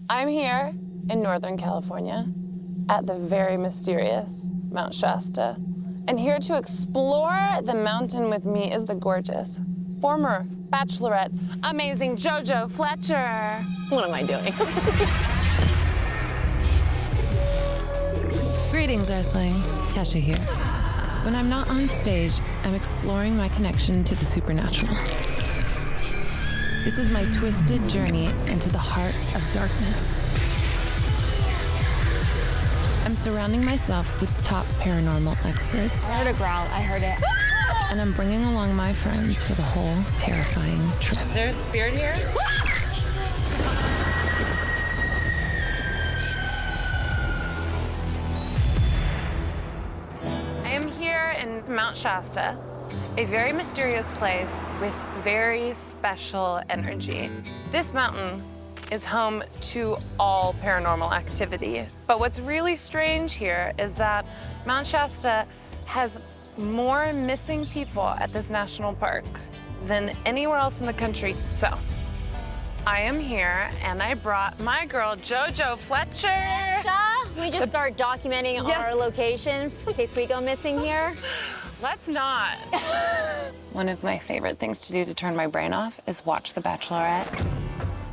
I'm here in Northern California at the very mysterious Mount Shasta. And here to explore the mountain with me is the gorgeous former Bachelorette, amazing JoJo Fletcher. What am I doing? Greetings, Earthlings. Kesha here. When I'm not on stage, I'm exploring my connection to the supernatural. This is my twisted journey into the heart of darkness. I'm surrounding myself with top paranormal experts. I heard a growl. I heard it. And I'm bringing along my friends for the whole terrifying trip. Is there a spirit here? I am here in Mount Shasta, a very mysterious place with very special energy. This mountain is home to all paranormal activity. But what's really strange here is that Mount Shasta has more missing people at this national park than anywhere else in the country. So I am here and I brought my girl JoJo Fletcher. Kesha, we just start documenting our location in case we go missing here. Let's not. One of my favorite things to do to turn my brain off is watch The Bachelorette.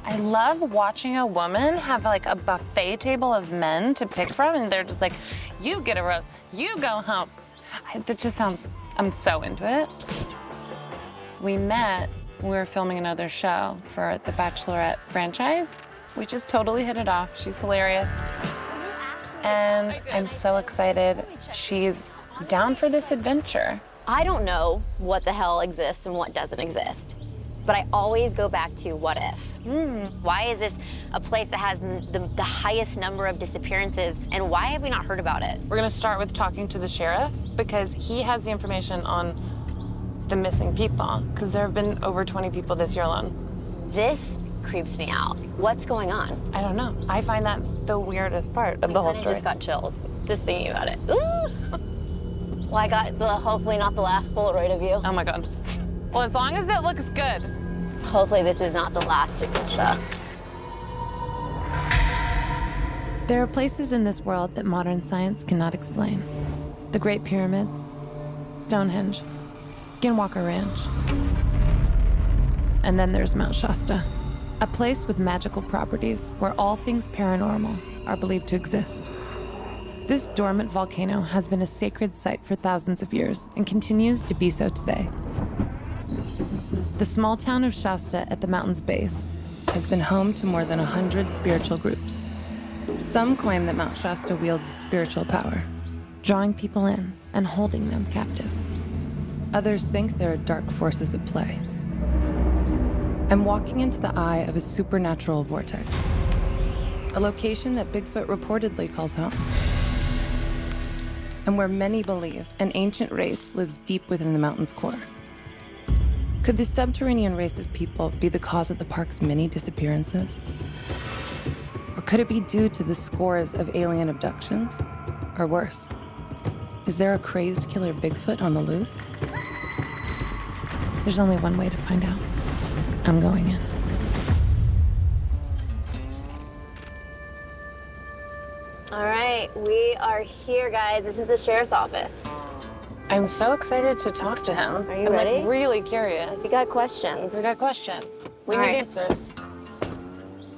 I love watching a woman have like a buffet table of men to pick from, and they're just like, you get a rose, you go home. That just sounds, I'm so into it. We met, we were filming another show for the Bachelorette franchise. We just totally hit it off. She's hilarious. And I'm so excited. She's down for this adventure. I don't know what the hell exists and what doesn't exist, but I always go back to what if. Why is this a place that has the highest number of disappearances, and why have we not heard about it? We're gonna start with talking to the sheriff because he has the information on the missing people, because there have been over 20 people this year alone. This creeps me out. What's going on? I don't know. I find that the weirdest part of the whole story. I just got chills, just thinking about it. Ooh. Well, I got hopefully not the last Polaroid of you. Oh my God. Well, as long as it looks good. Hopefully this is not the last of Kesha. There are places in this world that modern science cannot explain. The Great Pyramids, Stonehenge, Skinwalker Ranch. And then there's Mount Shasta, a place with magical properties where all things paranormal are believed to exist. This dormant volcano has been a sacred site for thousands of years and continues to be so today. The small town of Shasta at the mountain's base has been home to more than 100 spiritual groups. Some claim that Mount Shasta wields spiritual power, drawing people in and holding them captive. Others think there are dark forces at play. I'm walking into the eye of a supernatural vortex, a location that Bigfoot reportedly calls home, and where many believe an ancient race lives deep within the mountain's core. Could this subterranean race of people be the cause of the park's many disappearances? Or could it be due to the scores of alien abductions? Or worse, is there a crazed killer Bigfoot on the loose? There's only one way to find out. I'm going in. All right, we are here, guys. This is the sheriff's office. I'm so excited to talk to him. Are you I'm ready? Like, really curious. We got questions. We got questions. We All need right. answers.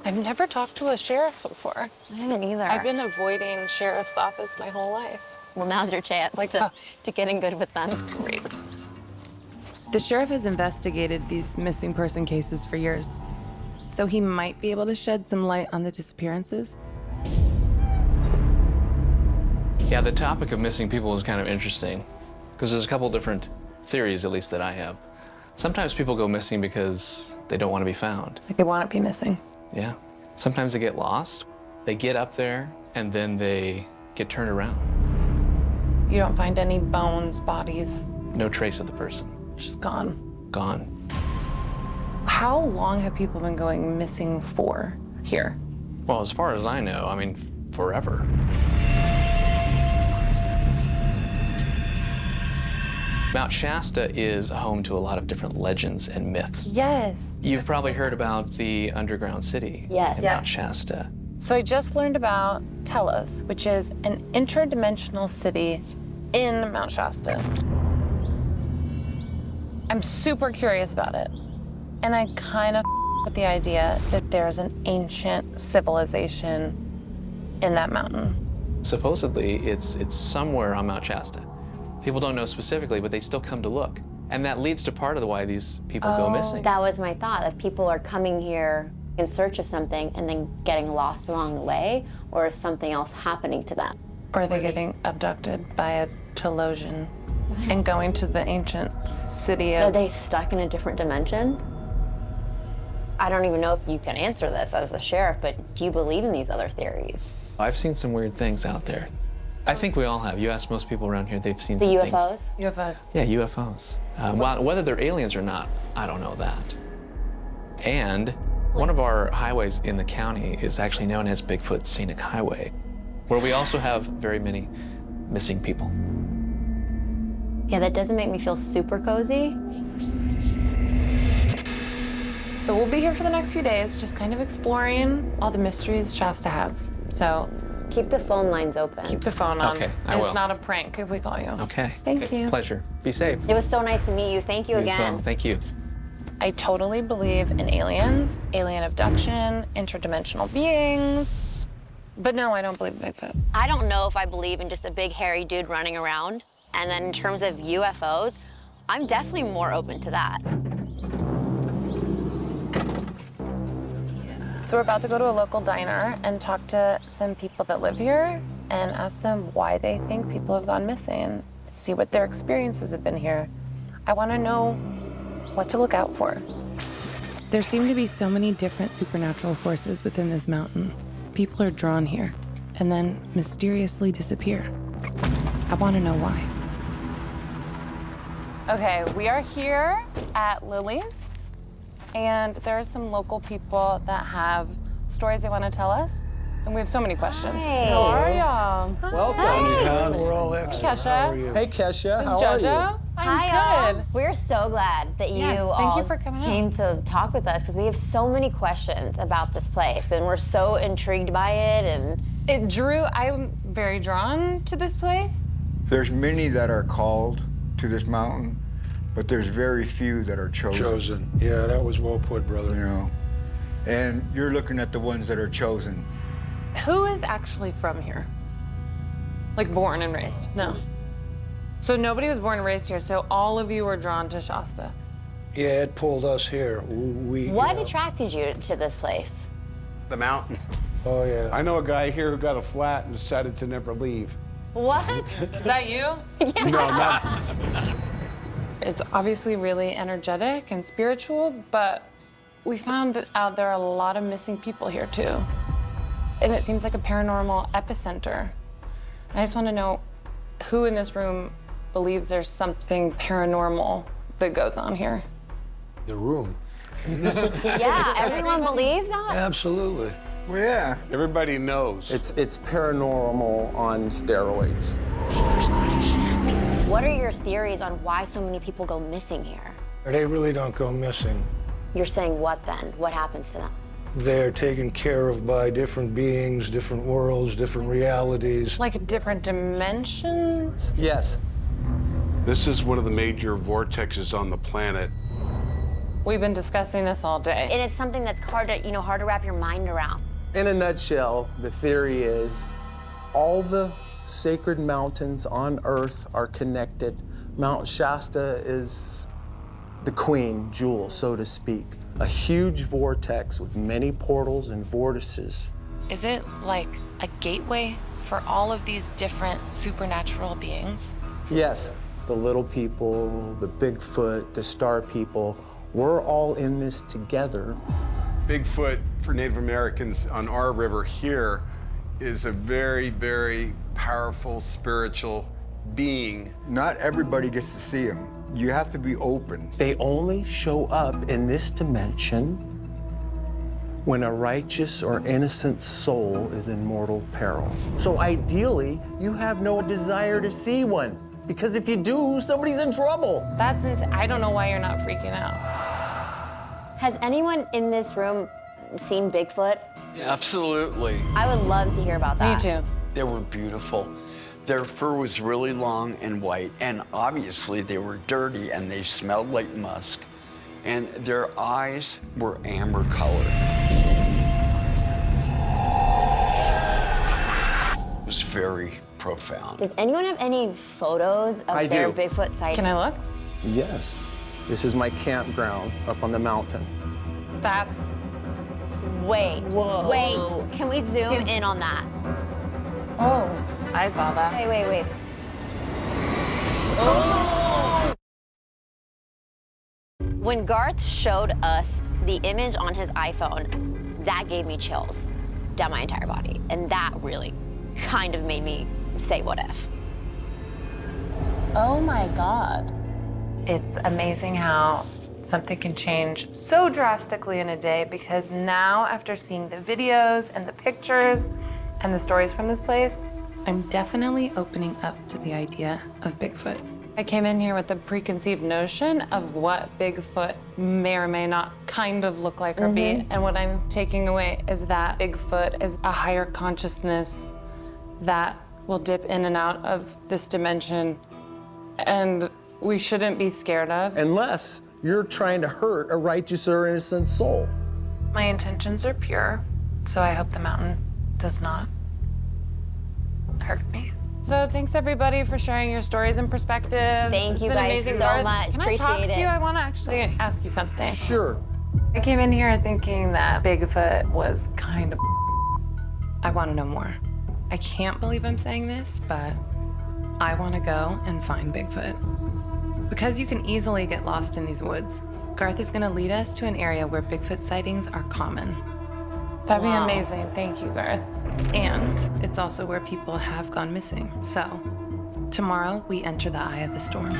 I've never talked to a sheriff before. I haven't either. I've been avoiding sheriff's office my whole life. Well, now's your chance Like, to get in good with them. Great. The sheriff has investigated these missing person cases for years, so he might be able to shed some light on the disappearances. Yeah, the topic of missing people is kind of interesting because there's a couple different theories, at least that I have. Sometimes people go missing because they don't want to be found. Like they want to be missing. Yeah. Sometimes they get lost. They get up there and then they get turned around. You don't find any bones, bodies. No trace of the person. Just gone. Gone. How long have people been going missing for here? Well, as far as I know, I mean, forever. Mount Shasta is home to a lot of different legends and myths. Yes. You've probably heard about the underground city Yes. in Yeah. Mount Shasta. So I just learned about Telos, which is an interdimensional city in Mount Shasta. I'm super curious about it. And I kind of with the idea that there's an ancient civilization in that mountain. Supposedly, it's somewhere on Mount Shasta. People don't know specifically, but they still come to look. And that leads to part of why these people go missing. That was my thought. If people are coming here in search of something and then getting lost along the way, or is something else happening to them? Or are they getting abducted by a Telosian and going to the ancient city Are of... they stuck in a different dimension? I don't even know if you can answer this as a sheriff, but do you believe in these other theories? I've seen some weird things out there. I think we all have. You ask most people around here, they've seen The some UFOs? things. UFOs. Yeah, UFOs. Whether they're aliens or not, I don't know that. And one of our highways in the county is actually known as Bigfoot Scenic Highway, where we also have very many missing people. Yeah, that doesn't make me feel super cozy. So we'll be here for the next few days, just kind of exploring all the mysteries Shasta has. So Keep the phone lines open. keep the phone on. Okay, I And will. It's not a prank if we call you. Okay. Thank you. Pleasure. Be safe. It was so nice to meet you. Thank you You as again. well. Thank you. I totally believe in aliens, alien abduction, interdimensional beings. But no, I don't believe in Bigfoot. I don't know if I believe in just a big hairy dude running around. And then in terms of UFOs, I'm definitely more open to that. So we're about to go to a local diner and talk to some people that live here and ask them why they think people have gone missing, see what their experiences have been here. I want to know what to look out for. There seem to be so many different supernatural forces within this mountain. People are drawn here and then mysteriously disappear. I want to know why. Okay, we are here at Lily's, and there are some local people that have stories they want to tell us, and we have so many questions. Hi. How are y'all? Welcome. We're all excellent. Kesha. How are you? Hey, Kesha. How are you? Jojo? Hi, good. all. We're so glad that you Yeah, all thank you for coming came to talk with us because we have so many questions about this place, and we're so intrigued by it. And I'm very drawn to this place. There's many that are called to this mountain, but there's very few that are chosen. Yeah, that was well put, brother. You know, and you're looking at the ones that are chosen. Who is actually from here? Like born and raised? No. So nobody was born and raised here, so all of you were drawn to Shasta. Yeah, it pulled us here. We what attracted you to this place? The mountain. Oh, yeah. I know a guy here who got a flat and decided to never leave. What? Is that you? No, not. It's obviously really energetic and spiritual, but we found out there are a lot of missing people here too. And it seems like a paranormal epicenter. I just want to know who in this room believes there's something paranormal that goes on here. The room. Yeah, everyone believe that? Absolutely. Well, yeah. Everybody knows. It's paranormal on steroids. What are your theories on why so many people go missing here? They really don't go missing. You're saying what then? What happens to them? They're taken care of by different beings, different worlds, different realities. Like different dimensions? Yes. This is one of the major vortexes on the planet. We've been discussing this all day. And it's something that's hard to wrap your mind around. In a nutshell, the theory is all the sacred mountains on Earth are connected. Mount Shasta is the queen jewel, so to speak. A huge vortex with many portals and vortices. Is it like a gateway for all of these different supernatural beings? Yes, the little people, the Bigfoot, the star people, we're all in this together. Bigfoot for Native Americans on our river here is a very, very powerful spiritual being. Not everybody gets to see them. You have to be open. They only show up in this dimension when a righteous or innocent soul is in mortal peril. So ideally, you have no desire to see one, because if you do, somebody's in trouble. That's insane. I don't know why you're not freaking out. Has anyone in this room seen Bigfoot? Absolutely. I would love to hear about that. Me too. They were beautiful. Their fur was really long and white, and obviously they were dirty and they smelled like musk. And their eyes were amber colored. It was very profound. Does anyone have any photos of I their do. Bigfoot sighting? Can I look? Yes. This is my campground up on the mountain. That's... Wait, Whoa. wait. Can we zoom in on that? Oh, I saw that. Wait. When Garth showed us the image on his iPhone, that gave me chills down my entire body. And that really kind of made me say, what if? Oh my God. It's amazing how something can change so drastically in a day, because now, after seeing the videos and the pictures and the stories from this place, I'm definitely opening up to the idea of Bigfoot. I came in here with a preconceived notion of what Bigfoot may or may not kind of look like or be. And what I'm taking away is that Bigfoot is a higher consciousness that will dip in and out of this dimension, and we shouldn't be scared of. Unless you're trying to hurt a righteous or innocent soul. My intentions are pure, so I hope the mountain does not hurt me. So thanks everybody for sharing your stories and perspectives. Thank you been guys amazing. so Garth, much. Can I talk Appreciate to you? it. I want to actually ask you something. Sure. I came in here thinking that Bigfoot was kind of... I want to know more. I can't believe I'm saying this, but I want to go and find Bigfoot. Because you can easily get lost in these woods, Garth is going to lead us to an area where Bigfoot sightings are common. That'd be amazing. Thank you, Garth. And it's also where people have gone missing. So, tomorrow we enter the eye of the storm.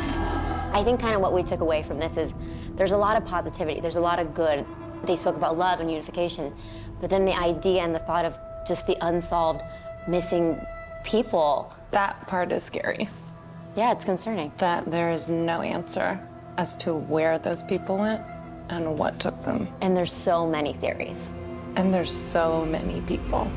I think kind of what we took away from this is there's a lot of positivity, there's a lot of good. They spoke about love and unification, but then the idea and the thought of just the unsolved missing people. That part is scary. Yeah, it's concerning. That there is no answer as to where those people went and what took them. And there's so many theories. And there's so many people.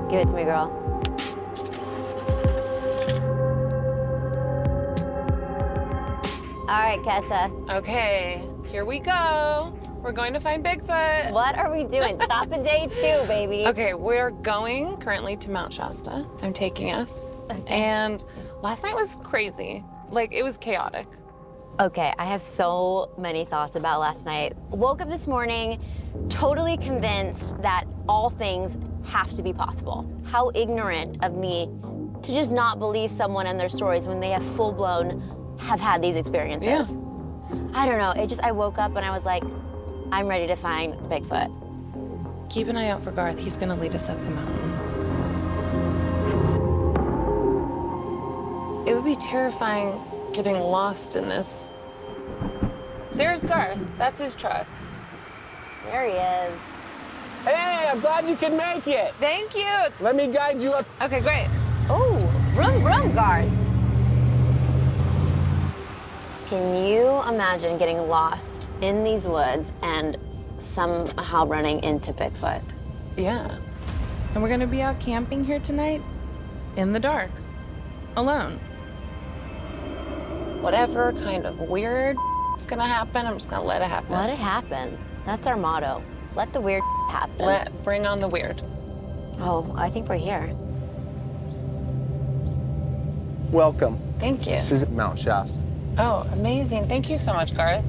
Give it to me, girl. All right, Kesha. Okay, here we go. We're going to find Bigfoot. What are we doing? Top of day 2, baby. Okay, we're going currently to Mount Shasta. I'm taking us. And last night was crazy. Like, it was chaotic. Okay, I have so many thoughts about last night. Woke up this morning totally convinced that all things have to be possible. How ignorant of me to just not believe someone and their stories when they have full-blown have had these experiences. Yeah. I don't know, I woke up and I was like, I'm ready to find Bigfoot. Keep an eye out for Garth. He's going to lead us up the mountain. It would be terrifying getting lost in this. There's Garth. That's his truck. There he is. Hey, I'm glad you could make it. Thank you. Let me guide you up. Okay, great. Oh, vroom, vroom, guard. Can you imagine getting lost in these woods and somehow running into Bigfoot? Yeah. And we're going to be out camping here tonight in the dark, alone. Whatever kind of weird is gonna happen, I'm just gonna let it happen. Let it happen. That's our motto. Let the weird happen. Bring on the weird. Oh, I think we're here. Welcome. Thank you. This is Mount Shasta. Oh, amazing. Thank you so much, Garth.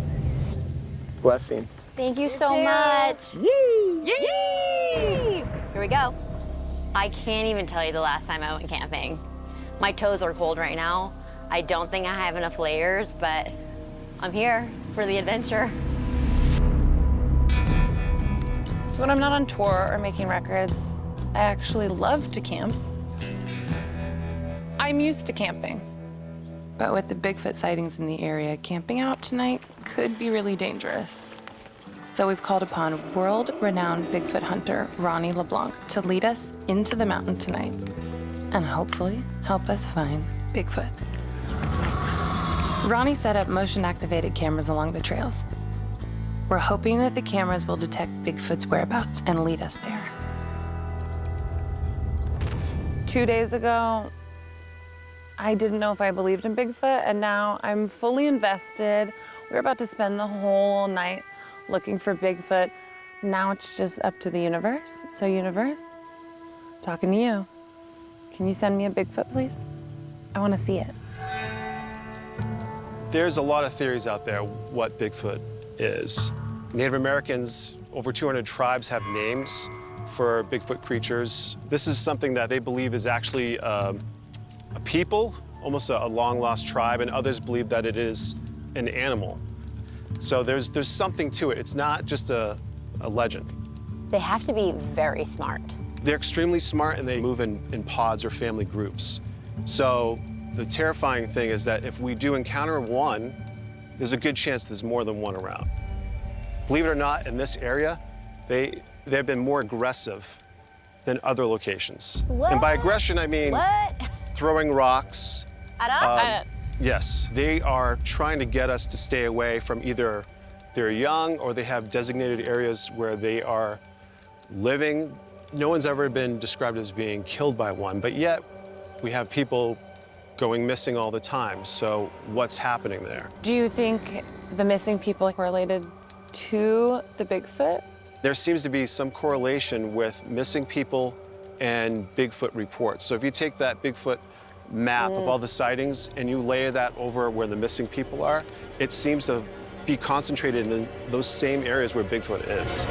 Blessings. Thank you so much. Yay! Yay! Here we go. I can't even tell you the last time I went camping. My toes are cold right now. I don't think I have enough layers, but I'm here for the adventure. So when I'm not on tour or making records, I actually love to camp. I'm used to camping. But with the Bigfoot sightings in the area, camping out tonight could be really dangerous. So we've called upon world-renowned Bigfoot hunter Ronnie LeBlanc to lead us into the mountain tonight and hopefully help us find Bigfoot. Ronnie set up motion-activated cameras along the trails. We're hoping that the cameras will detect Bigfoot's whereabouts and lead us there. 2 days ago, I didn't know if I believed in Bigfoot, and now I'm fully invested. We're about to spend the whole night looking for Bigfoot. Now it's just up to the universe. So universe, talking to you. Can you send me a Bigfoot, please? I want to see it. There's a lot of theories out there what Bigfoot is. Native Americans, over 200 tribes have names for Bigfoot creatures. This is something that they believe is actually a people, almost a long-lost tribe, and others believe that it is an animal. So there's something to it. It's not just a legend. They have to be very smart. They're extremely smart, and they move in pods or family groups. So the terrifying thing is that if we do encounter one, there's a good chance there's more than one around. Believe it or not, in this area, they've been more aggressive than other locations. What? And by aggression, I mean throwing rocks. At us? Yes, they are trying to get us to stay away from either they're young or they have designated areas where they are living. No one's ever been described as being killed by one, but yet we have people going missing all the time. So what's happening there? Do you think the missing people are related to the Bigfoot? There seems to be some correlation with missing people and Bigfoot reports. So if you take that Bigfoot map of all the sightings and you layer that over where the missing people are, it seems to be concentrated in those same areas where Bigfoot is.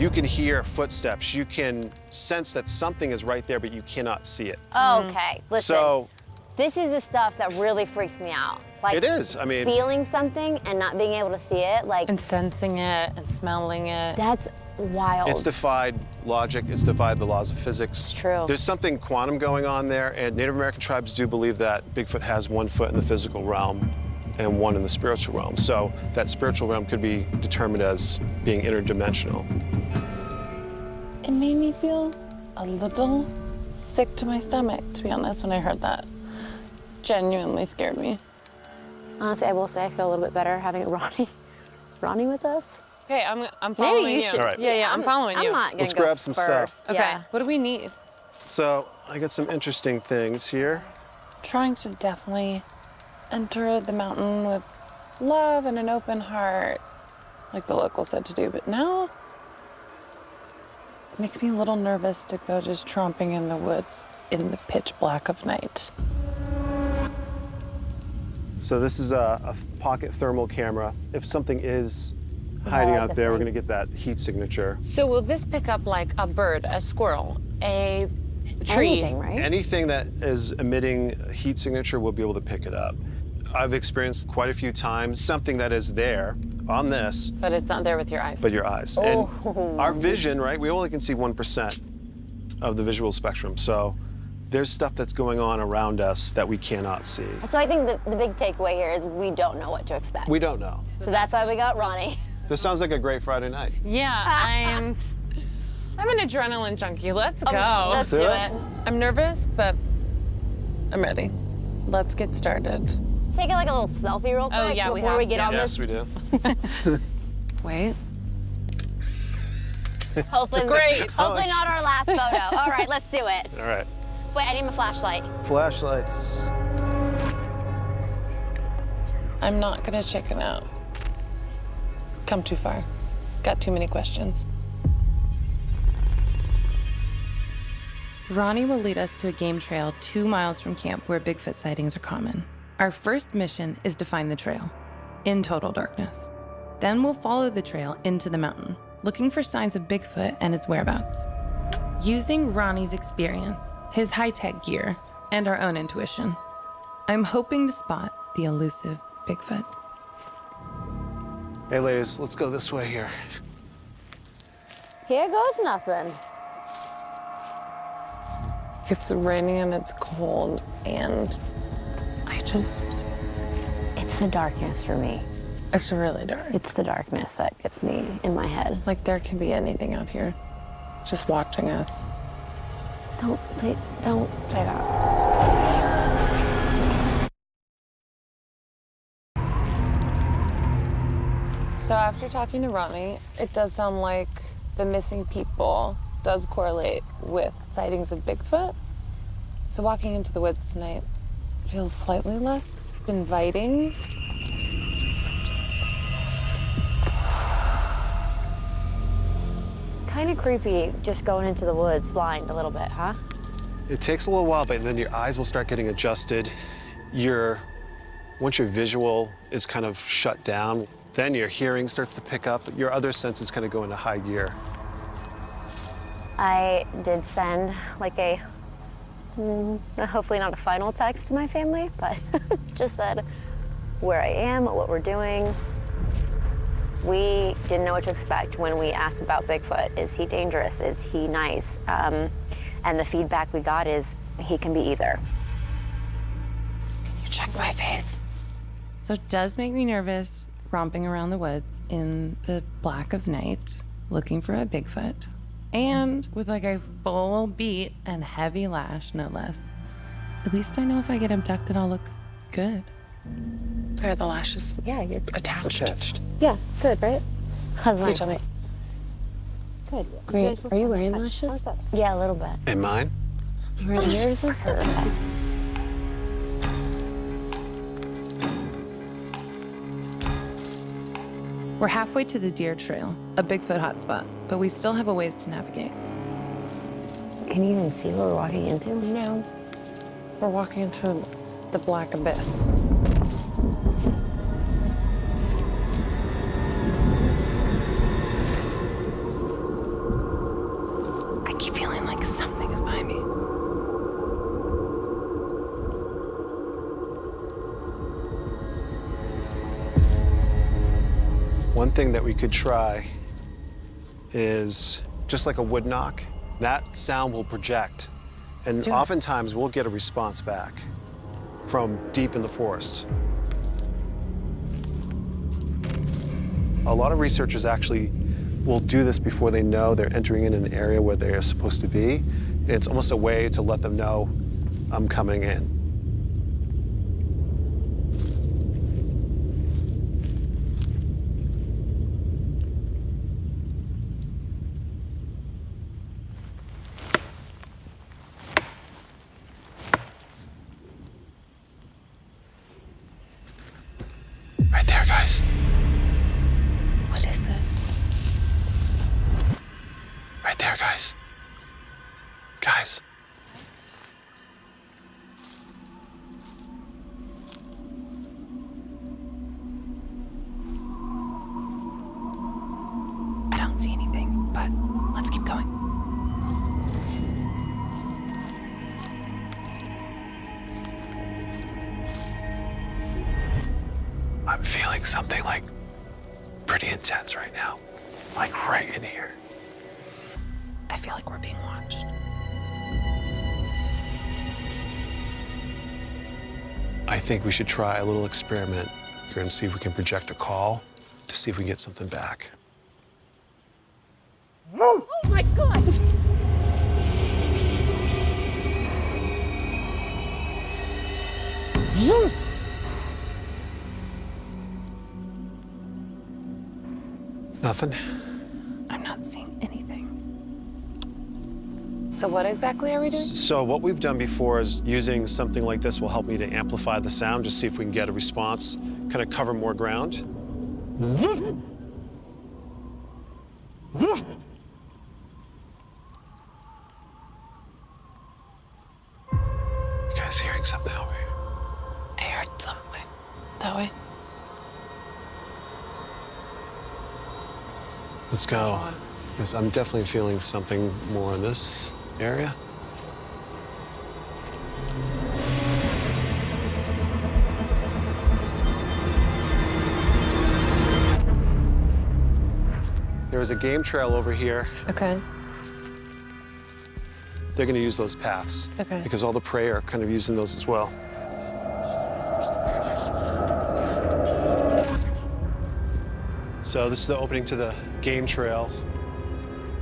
You can hear footsteps. You can sense that something is right there, but you cannot see it. Okay, listen. So this is the stuff that really freaks me out. Like, it is. I mean, feeling something and not being able to see it, like, and sensing it and smelling it. that's wild. it's defied logic. It's defied the laws of physics. It's true. There's something quantum going on there, and Native American tribes do believe that Bigfoot has one foot in the physical realm and one in the spiritual realm. So that spiritual realm could be determined as being interdimensional. It made me feel a little sick to my stomach, to be honest, when I heard that. Genuinely scared me. Honestly, I will say I feel a little bit better having Ronnie with us. Okay, I'm following Maybe you should. All right. Yeah, I'm following you. I'm not gonna Let's go grab some first. stuff. Okay, Yeah. what do we need? So I got some interesting things here. Trying to definitely enter the mountain with love and an open heart, like the locals said to do, but now it makes me a little nervous to go just tromping in the woods in the pitch black of night. So this is a pocket thermal camera. If something is hiding like out this there, we're thing. gonna get that heat signature. So will this pick up like a bird, a squirrel, a tree? Anything, right? Anything that is emitting a heat signature, we'll be able to pick it up. I've experienced quite a few times something that is there on this, But it's not there with your eyes. but your eyes. And our vision, right, we only can see 1% of the visual spectrum. So there's stuff that's going on around us that we cannot see. So I think the big takeaway here is we don't know what to expect. We don't know. So that's why we got Ronnie. This sounds like a great Friday night. Yeah, I'm an adrenaline junkie. Let's go. Let's do it. I'm nervous, but I'm ready. Let's get started. Let's take like a little selfie real quick yeah, we before have we get to. on Yes, this. we do. Wait. Hopefully, Great. hopefully not our last photo. All right, let's do it. All right. Wait, I need my flashlight. Flashlights. I'm not gonna chicken out. Come too far. Got too many questions. Ronnie will lead us to a game trail 2 miles from camp where Bigfoot sightings are common. Our first mission is to find the trail, in total darkness. Then we'll follow the trail into the mountain, looking for signs of Bigfoot and its whereabouts. Using Ronnie's experience, his high-tech gear, and our own intuition, I'm hoping to spot the elusive Bigfoot. Hey, ladies, let's go this way here. Here goes nothing. It's raining and it's cold, and It's the darkness for me. it's really dark. It's the darkness that gets me in my head. Like there can be anything out here, just watching us. Don't say that. So after talking to Ronnie, it does sound like the missing people does correlate with sightings of Bigfoot. So walking into the woods tonight feels slightly less inviting. Kind of creepy just going into the woods blind a little bit, huh? It takes a little while, but then your eyes will start getting adjusted. Once your visual is kind of shut down, then your hearing starts to pick up. Your other senses kind of go into high gear. I did send like hopefully not a final text to my family, but just said where I am, what we're doing. We didn't know what to expect when we asked about Bigfoot. Is he dangerous? Is he nice? And the feedback we got is he can be either. Can you check my face? So it does make me nervous romping around the woods in the black of night, looking for a Bigfoot. And with like a full beat and heavy lash, no less. At least I know if I get abducted, I'll look good. Are the lashes Yeah, you're attached? Yeah, good, right? How's Can mine? you tell me? Good. Great. Are you wearing lashes? Yeah, a little bit. And mine? Yours is perfect. We're halfway to the deer trail, a Bigfoot hotspot, but we still have a ways to navigate. Can you even see what we're walking into? No. We're walking into the black abyss. I keep feeling like something is behind me. One thing that we could try is just like a wood knock. That sound will project, and oftentimes we'll get a response back from deep in the forest. A lot of researchers actually will do this before they know they're entering in an area where they're supposed to be. And it's almost a way to let them know, I'm coming in. Right there, guys. What is it? Right there, guys. Guys. I don't see anything, but let's keep going. I'm feeling something like pretty intense right now. Like right in here. I feel like we're being watched. I think we should try a little experiment here and see if we can project a call to see if we can get something back. Oh my God! Nothing? I'm not seeing anything. So what exactly are we doing? So what we've done before is using something like this will help me to amplify the sound, just see if we can get a response, kind of cover more ground. You guys hearing something over here? I heard something. That way. Let's go. Because I'm definitely feeling something more in this area. There is a game trail over here. Okay. They're going to use those paths. Okay. Because all the prey are kind of using those as well. So this is the opening to the game trail.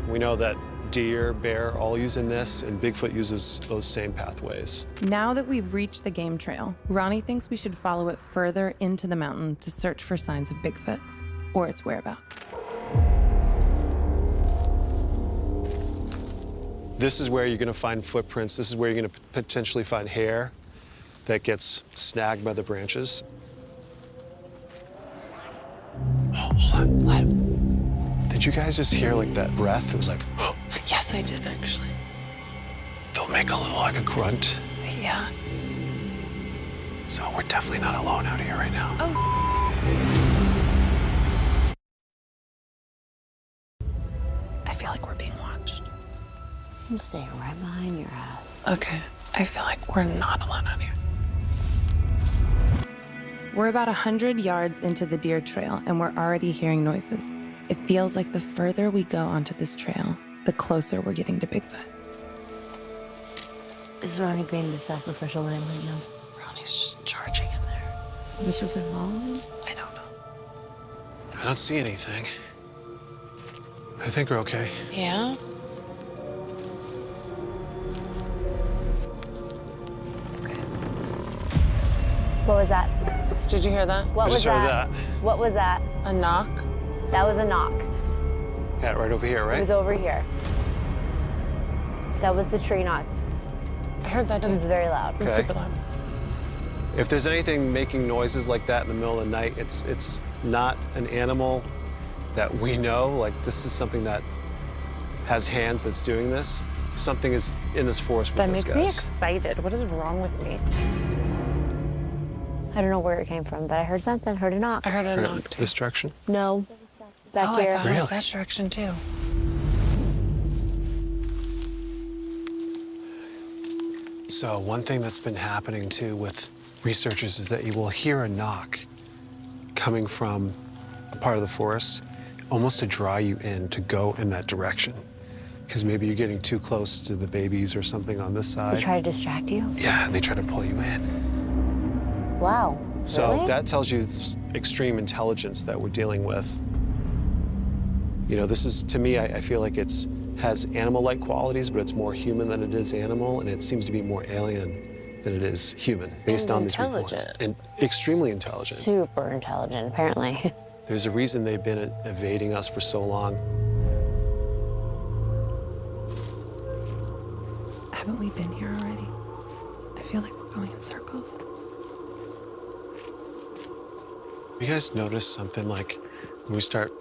We know that deer, bear, all using this, and Bigfoot uses those same pathways. Now that we've reached the game trail, Ronnie thinks we should follow it further into the mountain to search for signs of Bigfoot. or its whereabouts. This is where you're going to find footprints. This is where you're going to potentially find hair that gets snagged by the branches. Oh, hold on. What? Did you guys just hear like that breath? It was like, oh. Yes, I did actually. They'll make a little like a grunt. Yeah. So we're definitely not alone out here right now. I feel like we're being watched. I'm staying right behind your ass. Okay. I feel like we're not alone out here. We're about 100 yards into the deer trail, and we're already hearing noises. It feels like the further we go onto this trail, the closer we're getting to Bigfoot. Is Ronnie Green the sacrificial lamb right now? Ronnie's just charging in there. We supposed to follow him? I don't know. I don't see anything. I think we're okay. Yeah? What was that? Did you hear that? What I was just heard that? that. What was that? A knock? That was a knock. Yeah, right over here, It right? was over here. That was the tree knock. I heard that It too. was very loud. It was Okay. super loud. If there's anything making noises like that in the middle of the night, it's not an animal that we know. Like, this is something that has hands that's doing this. Something is in this forest with That us, makes me guys. excited. What is wrong with me? I don't know where it came from, but I heard something, heard a knock. I heard a Heard knock it too. this direction? No. Back Oh, here. I thought it was Really? that direction too. So one thing that's been happening too with researchers is that you will hear a knock coming from a part of the forest, almost to draw you in to go in that direction. Because maybe you're getting too close to the babies or something on this side. They try to distract you? Yeah, they try to pull you in. Wow. So Really? that tells you it's extreme intelligence that we're dealing with. You know, this is, to me, I feel like has animal-like qualities, but it's more human than it is animal, and it seems to be more alien than it is human, based on these reports. Intelligent. And extremely intelligent. Super intelligent, apparently. There's a reason they've been evading us for so long. Haven't we been here already? I feel like we're going in circles. You guys notice something like when we start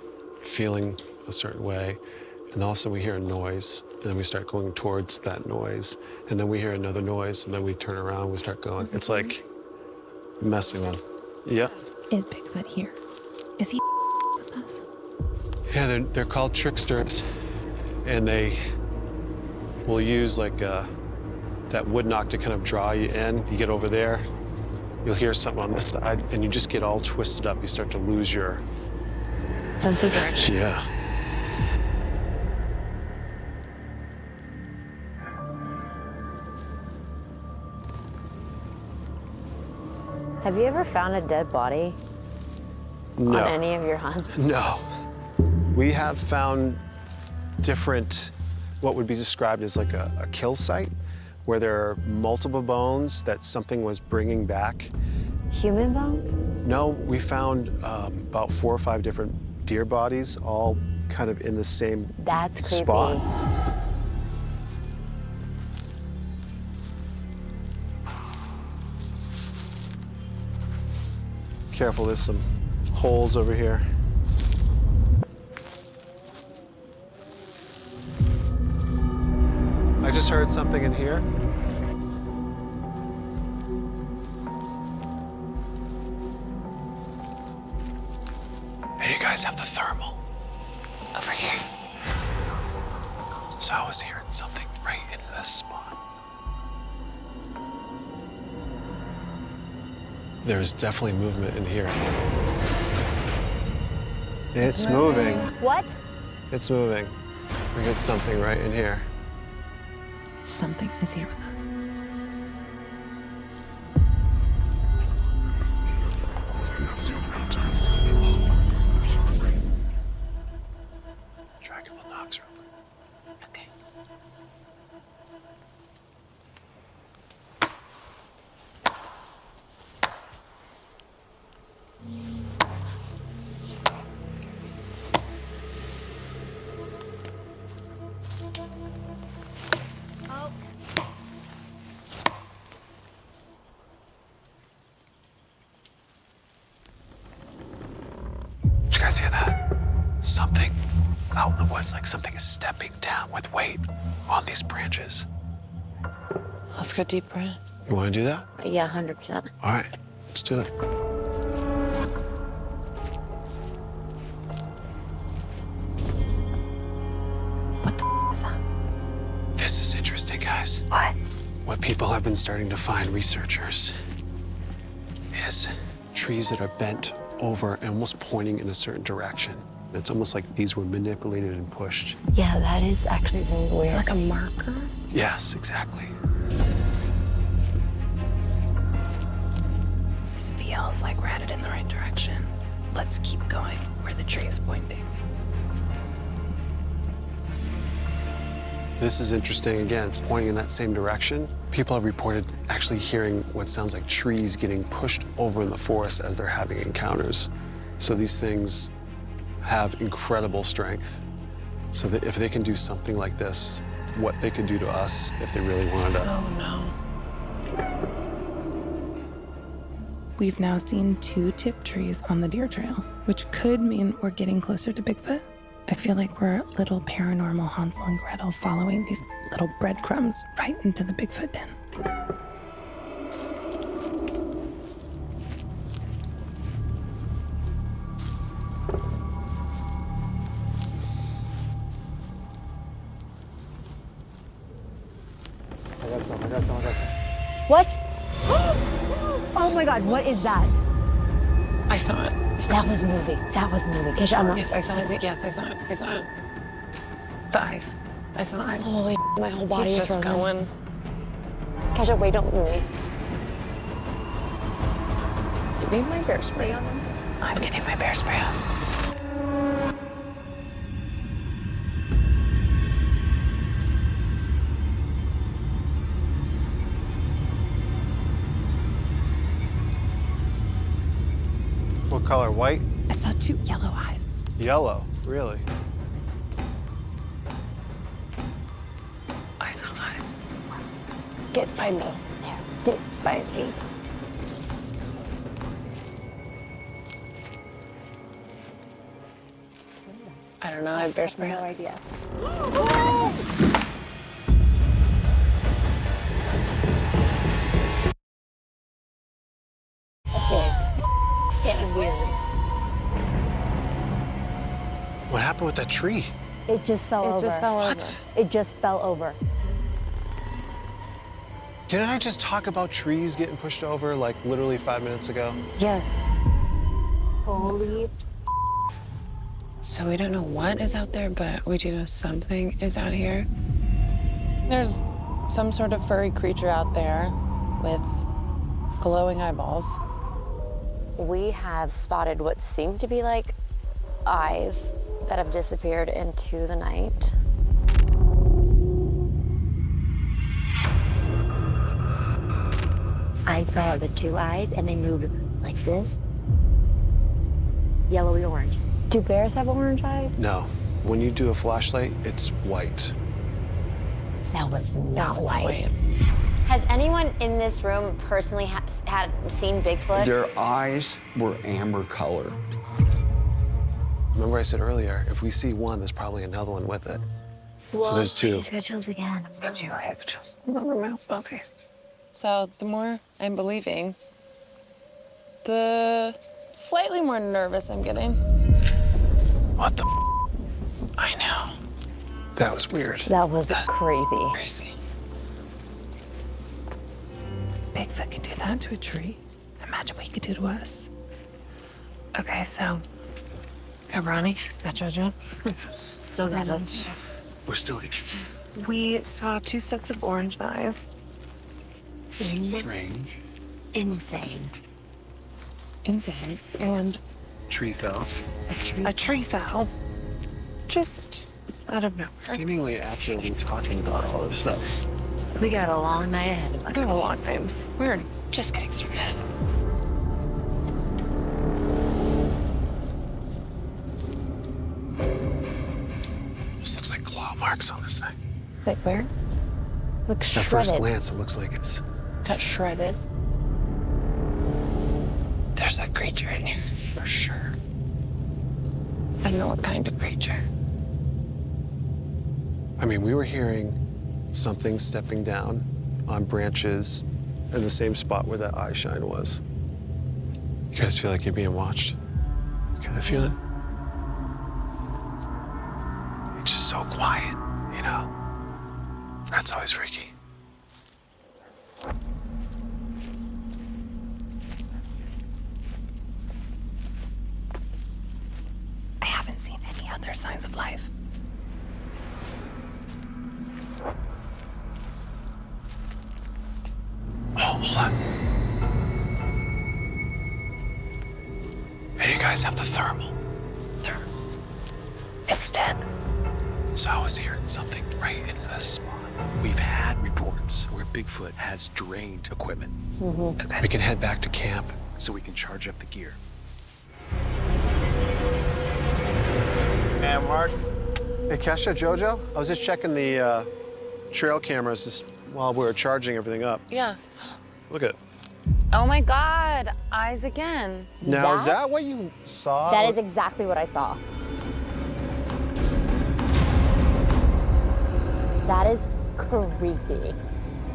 feeling a certain way, and also we hear a noise, and then we start going towards that noise, and then we hear another noise, and then we turn around, we start going. It's like messing with. Yeah. Is Bigfoot here? Is he with us? Yeah, they're called tricksters, and they will use like that wood knock to kind of draw you in. You get over there, you'll hear something on this side, and you just get all twisted up. You start to lose your Sense of direction. yeah. Have you ever found a dead body No. on any of your hunts? No. We have found different, what would be described as like a kill site, where there are multiple bones that something was bringing back. Human bones? No, we found about 4 or 5 different deer bodies, all kind of in the same That's creepy. spot. Careful, there's some holes over here. I just heard something in here. And you guys have the thermal. Over here. So I was hearing something right in this spot. There's definitely movement in here. It's moving. What? It's moving. We got something right in here. Something is here with us. Try a couple knocks real quick. Okay. Oh, it's like something is stepping down with weight on these branches. Let's go deeper in. You want to do that? Yeah, 100%. All right, let's do it. What the is that? This is interesting, guys. What? What people have been starting to find, researchers, is trees that are bent over and almost pointing in a certain direction. It's almost like these were manipulated and pushed. Yeah, that is actually really weird. Like a marker? Yes, exactly. This feels like we're headed in the right direction. Let's keep going where the tree is pointing. This is interesting. Again, it's pointing in that same direction. People have reported actually hearing what sounds like trees getting pushed over in the forest as they're having encounters. So these things have incredible strength. So that if they can do something like this, what they could do to us if they really wanted to. Oh no. We've now seen 2 tip trees on the deer trail, which could mean we're getting closer to Bigfoot. I feel like we're little paranormal Hansel and Gretel following these little breadcrumbs right into the Bigfoot den. What? Oh my God, what is that? I saw it. That was moving. That was moving. Kesha, I'm not. Yes, I saw it. Yes, I saw it. I saw it. The eyes. I saw eyes. Holy, my whole body He's is just frozen. going. Kesha, wait, don't move. Do you need my bear spray on them? I'm getting my bear spray on. What color? White? I saw 2 yellow eyes. Yellow? Really? I saw eyes. Get by me. There. Get by me. I don't know. I have bear spray No on. idea. Okay. Getting weird. What happened with that tree? It just fell over. It just fell over. What? It just fell over. Didn't I just talk about trees getting pushed over like literally 5 minutes ago? Yes. Holy. So we don't know what is out there, but we do know something is out here. There's some sort of furry creature out there with glowing eyeballs. We have spotted what seem to be like eyes that have disappeared into the night. I saw the 2 eyes and they moved like this. Yellowy orange. Do bears have orange eyes? No. When you do a flashlight, it's white. That was not white. Has anyone in this room personally had seen Bigfoot? Their eyes were amber color. Remember I said earlier, if we see one, there's probably another one with it. So there's 2. Just got chills again. Got you. I have chills in my mouth. Okay. So the more I'm believing, the slightly more nervous I'm getting. What the? I know. That was weird. That was crazy. Crazy. Bigfoot can do that to a tree. Imagine what he could do to us. Okay, so. Ronnie, got Jojo. Still got us. We're still We saw 2 sets of orange eyes. strange. Insane. Insane. And Tree fell. a tree fell. Just out of nowhere. Seemingly after we talking about all this stuff. We got a long night ahead of us. Been a long time. We're just getting started. This looks like claw marks on this thing. Like where? Looks At first shredded. glance, it looks like it's. Got shredded. There's a creature in here, for sure. I don't know what kind of creature. I mean, we were hearing something stepping down on branches in the same spot where that eye shine was. You guys feel like you're being watched? You kind of feel it? It's just so quiet, you know? That's always freaky. I haven't seen any other signs of life. Oh, hold on. Hey, you guys have the thermal? It's dead. So I was hearing something right into this spot. We've had reports where Bigfoot has drained equipment. Okay. We can head back to camp. So we can charge up the gear. And Mark. Hey, Kesha, Jojo? I was just checking the trail cameras just while we were charging everything up. Yeah. Look at it. Oh my God, eyes again. Now, is that what you saw? That is exactly what I saw. That is creepy.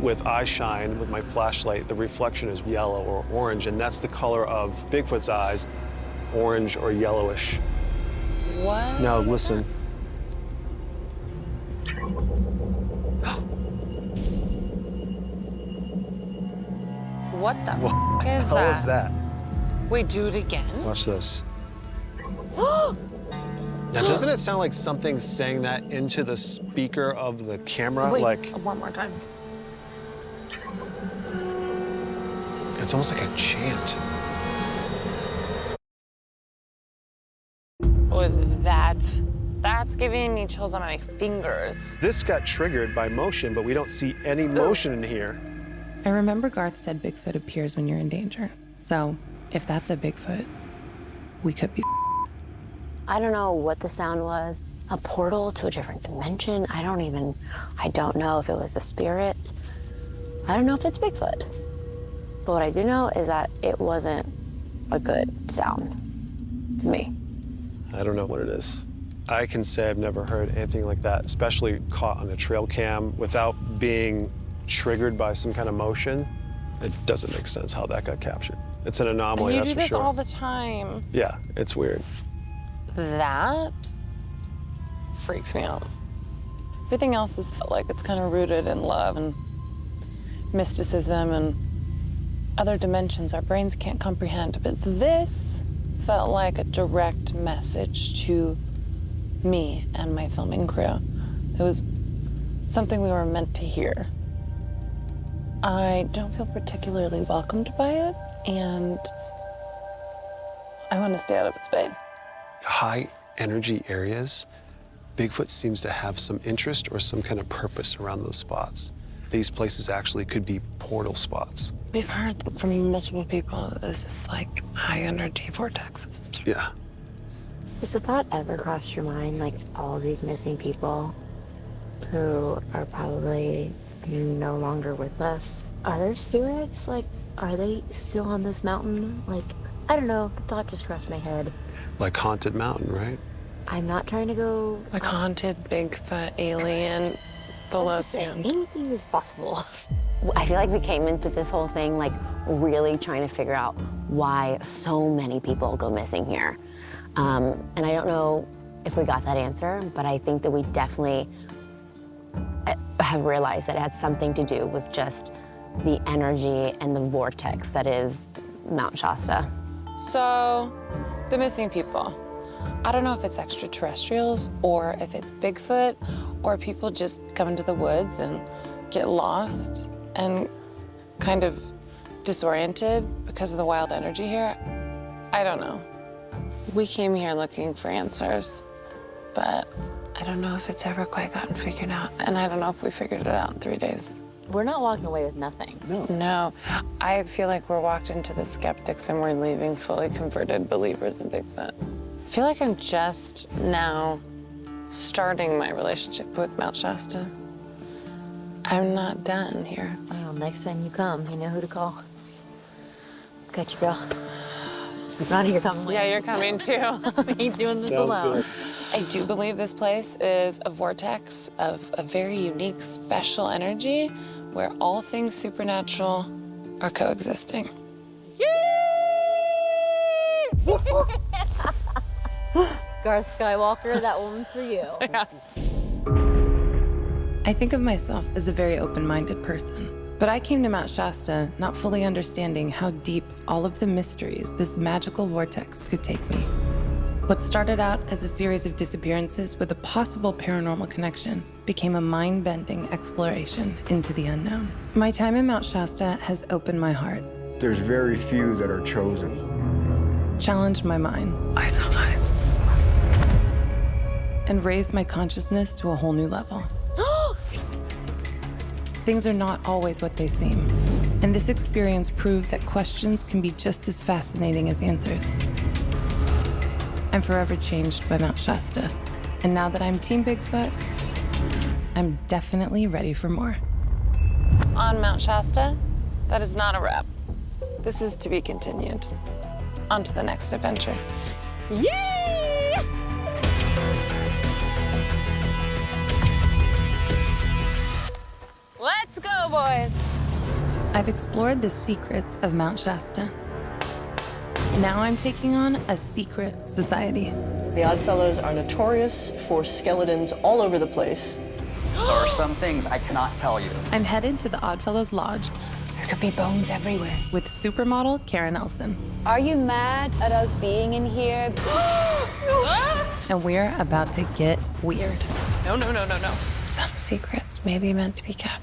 With eye shine, with my flashlight, the reflection is yellow or orange, and that's the color of Bigfoot's eyes, orange or yellowish. What? Now listen. What the What f is hell that? is that? Wait, do it again. Watch this. Now, doesn't it sound like something's saying that into the speaker of the camera? Wait, like one more time. it's almost like a chant. Oh, that's giving me chills on my fingers. This got triggered by motion, but we don't see any motion in here. I remember Garth said Bigfoot appears when you're in danger. So if that's a Bigfoot, we could be. I don't know what the sound was. A portal to a different dimension. I don't know if it was a spirit. I don't know if it's Bigfoot. But what I do know is that it wasn't a good sound to me. I don't know what it is. I can say I've never heard anything like that, especially caught on a trail cam without being triggered by some kind of motion. It doesn't make sense how that got captured. It's an anomaly, And that's you do for this sure. all the time. Yeah, it's weird. That freaks me out. Everything else has felt like it's kind of rooted in love and mysticism and other dimensions our brains can't comprehend. But this felt like a direct message to me and my filming crew. It was something we were meant to hear. I don't feel particularly welcomed by it, and I want to stay out of its way. High energy areas, Bigfoot seems to have some interest or some kind of purpose around those spots. These places actually could be portal spots. We've heard from multiple people that this is like high energy vortex. Yeah. Has the thought ever crossed your mind, like all these missing people who are probably no longer with us? Are there spirits? Like, are they still on this mountain? Like, I don't know, the thought just crossed my head. Like Haunted Mountain, right? I'm not trying to go... Like haunted, Bigfoot, alien, Thalassian. Anything is possible. I feel like we came into this whole thing like really trying to figure out why so many people go missing here. And I don't know if we got that answer, but I think that we definitely have realized that it had something to do with just the energy and the vortex that is Mount Shasta. So, the missing people. I don't know if it's extraterrestrials or if it's Bigfoot or people just come into the woods and get lost and kind of disoriented because of the wild energy here. I don't know. We came here looking for answers, but I don't know if it's ever quite gotten figured out. And I don't know if we figured it out in 3 days. We're not walking away with nothing. No, I feel like we're walked into the skeptics and we're leaving fully converted believers in Bigfoot. I feel like I'm just now starting my relationship with Mount Shasta. I'm not done here. Well, next time you come, you know who to call. Got you, girl. I'm out of here coming. Yeah, you're coming too. I ain't doing this alone. Good. I do believe this place is a vortex of a very unique, special energy where all things supernatural are coexisting. Garth Skywalker, that one's for you. Yeah. I think of myself as a very open-minded person, but I came to Mount Shasta not fully understanding how deep all of the mysteries this magical vortex could take me. What started out as a series of disappearances with a possible paranormal connection became a mind-bending exploration into the unknown. My time in Mount Shasta has opened my heart, There's very few that are chosen. challenged my mind, Eyes on eyes. and raised my consciousness to a whole new level. Things are not always what they seem, and this experience proved that questions can be just as fascinating as answers. I'm forever changed by Mount Shasta, and now that I'm Team Bigfoot, I'm definitely ready for more. On Mount Shasta, that is not a wrap. This is to be continued. On to the next adventure. Yay! Let's go, boys. I've explored the secrets of Mount Shasta. Now I'm taking on a secret society. The Oddfellows are notorious for skeletons all over the place. There are some things I cannot tell you. I'm headed to the Oddfellows Lodge. There could be bones everywhere. With supermodel Karen Elson. Are you mad at us being in here? And we're about to get weird. No. Some secrets may be meant to be kept.